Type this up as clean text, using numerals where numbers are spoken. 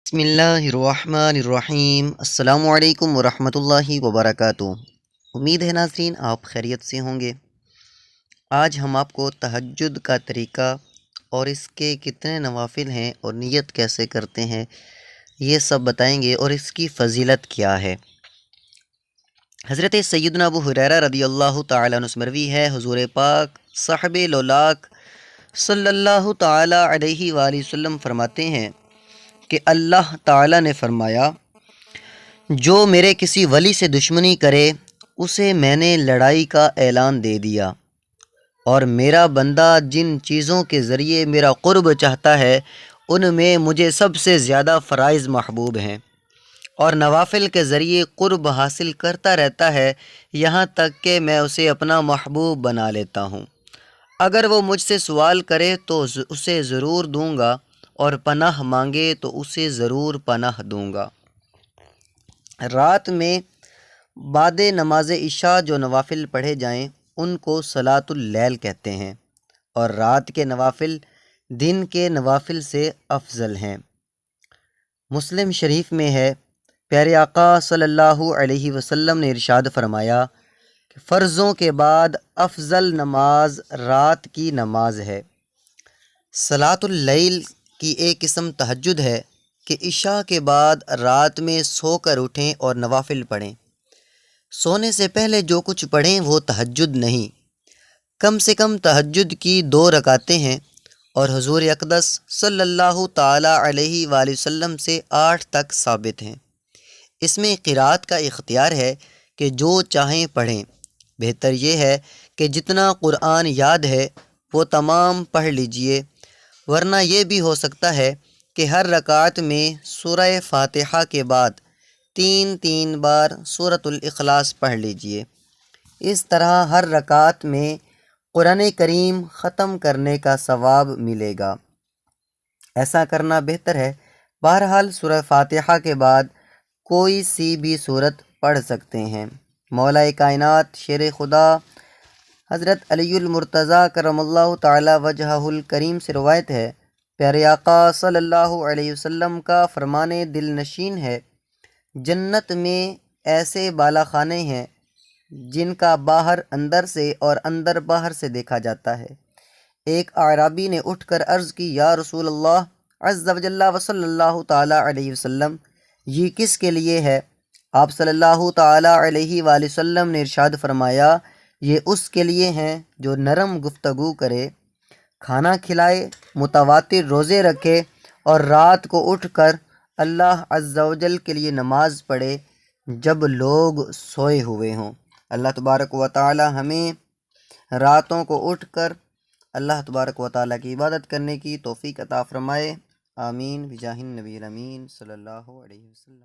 بسم اللہ الرحمن الرحیم۔ السلام علیکم ورحمۃ اللہ وبرکاتہ۔ امید ہے ناظرین آپ خیریت سے ہوں گے۔ آج ہم آپ کو تہجد کا طریقہ اور اس کے کتنے نوافل ہیں اور نیت کیسے کرتے ہیں یہ سب بتائیں گے، اور اس کی فضیلت کیا ہے۔ حضرت سیدنا ابو ہریرہ رضی اللہ تعالیٰ عنہ سے مروی ہے، حضور پاک صاحب لولاک صلی اللہ تعالیٰ علیہ وآلہ وسلم فرماتے ہیں کہ اللہ تعالیٰ نے فرمایا، جو میرے کسی ولی سے دشمنی کرے اسے میں نے لڑائی کا اعلان دے دیا، اور میرا بندہ جن چیزوں کے ذریعے میرا قرب چاہتا ہے ان میں مجھے سب سے زیادہ فرائض محبوب ہیں، اور نوافل کے ذریعے قرب حاصل کرتا رہتا ہے یہاں تک کہ میں اسے اپنا محبوب بنا لیتا ہوں۔ اگر وہ مجھ سے سوال کرے تو اسے ضرور دوں گا، اور پناہ مانگے تو اسے ضرور پناہ دوں گا۔ رات میں بعد نماز عشاء جو نوافل پڑھے جائیں ان کو صلاۃ اللیل کہتے ہیں، اور رات کے نوافل دن کے نوافل سے افضل ہیں۔ مسلم شریف میں ہے، پیارے آقا صلی اللہ علیہ وسلم نے ارشاد فرمایا کہ فرضوں کے بعد افضل نماز رات کی نماز ہے۔ صلاۃ اللیل کی ایک قسم تہجد ہے کہ عشاء کے بعد رات میں سو کر اٹھیں اور نوافل پڑھیں۔ سونے سے پہلے جو کچھ پڑھیں وہ تہجد نہیں، کم سے کم تہجد کی 2 رکعتیں ہیں، اور حضور اقدس صلی اللہ تعالیٰ علیہ وآلہ وسلم سے 8 تک ثابت ہیں۔ اس میں قرات کا اختیار ہے کہ جو چاہیں پڑھیں۔ بہتر یہ ہے کہ جتنا قرآن یاد ہے وہ تمام پڑھ لیجئے، ورنہ یہ بھی ہو سکتا ہے کہ ہر رکعت میں سورہ فاتحہ کے بعد 3 بار سورۃ الاخلاص پڑھ لیجئے۔ اس طرح ہر رکعت میں قرآن کریم ختم کرنے کا ثواب ملے گا۔ ایسا کرنا بہتر ہے۔ بہرحال سورہ فاتحہ کے بعد کوئی سی بھی سورت پڑھ سکتے ہیں۔ مولا کائنات شیر خدا حضرت علی المرتضیٰ کرم اللہ تعالی وجہہ الکریم سے روایت ہے، پیارے آقا صلی اللہ علیہ وسلم کا فرمان دل نشین ہے، جنت میں ایسے بالا خانے ہیں جن کا باہر اندر سے اور اندر باہر سے دیکھا جاتا ہے۔ ایک اعرابی نے اٹھ کر عرض کی، یا رسول اللہ عز و جل و صلی اللہ تعالی علیہ وسلم، یہ کس کے لیے ہے؟ آپ صلی اللہ تعالی علیہ وآلہ وسلم نے ارشاد فرمایا، یہ اس کے لیے ہیں جو نرم گفتگو کرے، کھانا کھلائے، متواتر روزے رکھے، اور رات کو اٹھ کر اللہ عز و جل کے لیے نماز پڑھے جب لوگ سوئے ہوئے ہوں۔ اللہ تبارک و تعالی ہمیں راتوں کو اٹھ کر اللہ تبارک و تعالی کی عبادت کرنے کی توفیق عطا فرمائے۔ آمین بجاہ النبی الامین صلی اللہ علیہ وسلم۔